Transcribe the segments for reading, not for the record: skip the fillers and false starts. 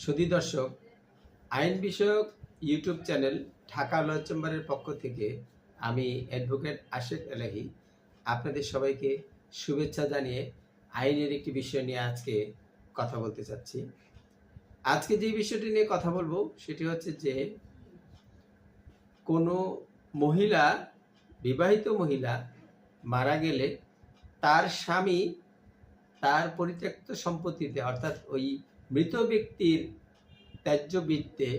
সুধী দর্শক, আইন বিষয়ক ইউটিউব চ্যানেল ঢাকা ল চেম্বারের পক্ষ থেকে আমি অ্যাডভোকেট আশিক এলাহি আপনাদের সবাইকে শুভেচ্ছা জানিয়ে আইনের একটি বিষয় নিয়ে আজকে কথা বলতে চাচ্ছি। আজকে যে বিষয়টি নিয়ে কথা বলবো সেটি হচ্ছে যে কোনো মহিলা, বিবাহিত মহিলা মারা গেলে তার স্বামী তার পরিত্যক্ত সম্পত্তিতে অর্থাৎ ওই মৃত ব্যক্তির ত্যায্য বৃত্তে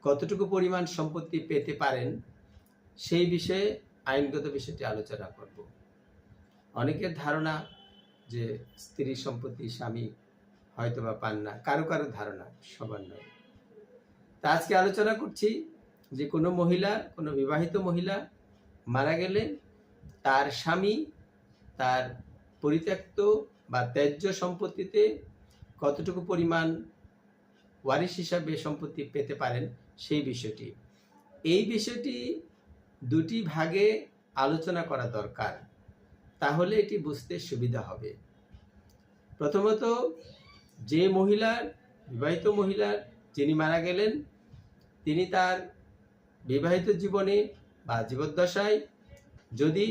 কতটুকু পরিমাণ সম্পত্তি পেতে পারেন সেই বিষয়ে আইনগত বিষয়টি আলোচনা করব। অনেকের ধারণা যে স্ত্রীর সম্পত্তি স্বামী হয়তো বা পান না, কারো কারো ধারণা, সবার নয়। তা আজকে আলোচনা করছি যে কোনো মহিলা, কোনো বিবাহিত মহিলা মারা গেলে তার স্বামী তার পরিত্যক্ত বা ত্যায্য সম্পত্তিতে কতটুকু পরিমাণ ওয়ারিশ হিসাবে সম্পত্তি পেতে পারেন সেই বিষয়টি। এই বিষয়টি দুটি ভাগে আলোচনা করা দরকার, তাহলে এটি বুঝতে সুবিধা হবে। প্রথমত, যে মহিলার, বিবাহিত মহিলার যিনি মারা গেলেন, তিনি তার বিবাহিত জীবনে বা জীবদ্দশায় যদি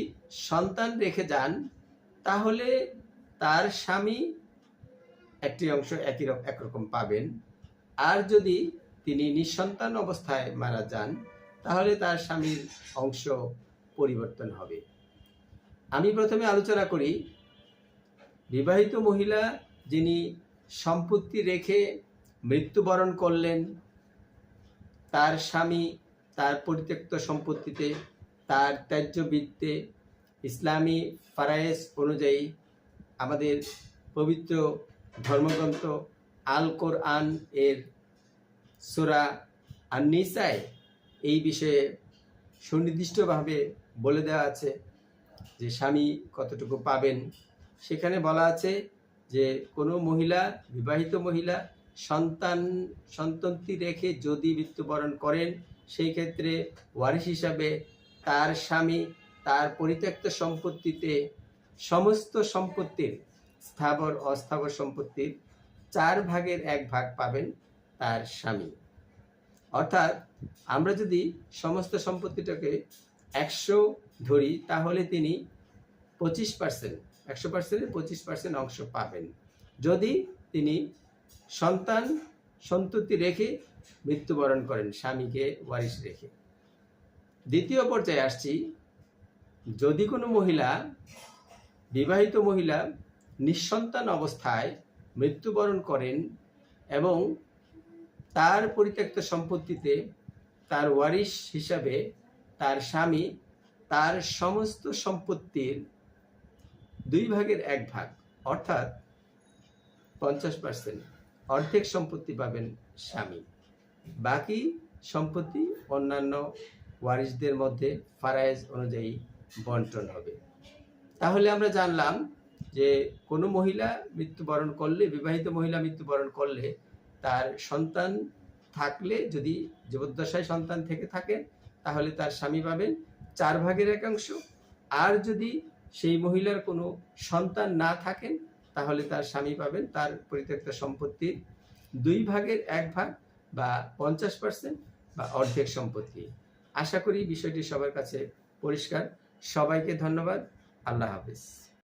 সন্তান রেখে যান তাহলে তার স্বামী একটি অংশ একরকম পাবেন, আর যদি তিনি নিঃসন্তান অবস্থায় মারা যান তাহলে তার স্বামীর অংশ পরিবর্তন হবে। আমি প্রথমে আলোচনা করি বিবাহিত মহিলা যিনি সম্পত্তি রেখে মৃত্যুবরণ করলেন, তার স্বামী তার পরিত্যক্ত সম্পত্তিতে তার ত্যায্য বৃত্তে ইসলামী ফারায়েজ অনুযায়ী আমাদের পবিত্র ধর্মগ্রন্থ আল কোরআন এর সূরা আন-নিসায় এই বিষয়ে সুনির্দিষ্টভাবে বলে দেওয়া আছে যে স্বামী কতটুকু পাবেন। সেখানে বলা আছে যে কোনো মহিলা, বিবাহিত মহিলা সন্তানটি রেখে যদি মৃত্যুবরণ করেন সেই ক্ষেত্রে ওয়ারিশ হিসাবে তার স্বামী তার পরিত্যক্ত সম্পত্তিতে সমস্ত সম্পত্তির, স্থাবর অস্থাবর সম্পত্তির 4/1 পাবেন তার স্বামী। অর্থাৎ আমরা যদি সমস্ত সম্পত্তিটাকে 100 ধরি তাহলে তিনি 25%, 100%-এর 25% অংশ পাবেন যদি তিনি সন্ততি রেখে মৃত্যুবরণ করেন, স্বামীকে ওয়ারিশ রেখে। দ্বিতীয় পর্যায়ে আসছি, যদি কোনো মহিলা, বিবাহিত মহিলা নিঃসন্তান অবস্থায় মৃত্যুবরণ করেন এবং তার পরিত্যক্ত সম্পত্তিতে তার ওয়ারিশ হিসাবে তার স্বামী তার সমস্ত সম্পত্তির 2/1 অর্থাৎ 50%, অর্ধেক সম্পত্তি পাবেন স্বামী, বাকি সম্পত্তি অন্যান্য ওয়ারিশদের মধ্যে ফারায়েজ অনুযায়ী বন্টন হবে। তাহলে আমরা জানলাম যে কোনো মহিলা মৃত্যুবরণ করলে, বিবাহিত মহিলা মৃত্যুবরণ করলে তার সন্তান থাকলে, যদি জীবদ্দশায় সন্তান থেকে থাকেন তাহলে তার স্বামী পাবেন 4/1, আর যদি সেই মহিলার কোনো সন্তান না থাকেন তাহলে তার স্বামী পাবেন তার পরিত্যক্ত সম্পত্তির 2/1 বা 50% বা অর্ধেক সম্পত্তি। আশা করি বিষয়টি সবার কাছে পরিষ্কার। সবাইকে ধন্যবাদ। আল্লাহ হাফেজ।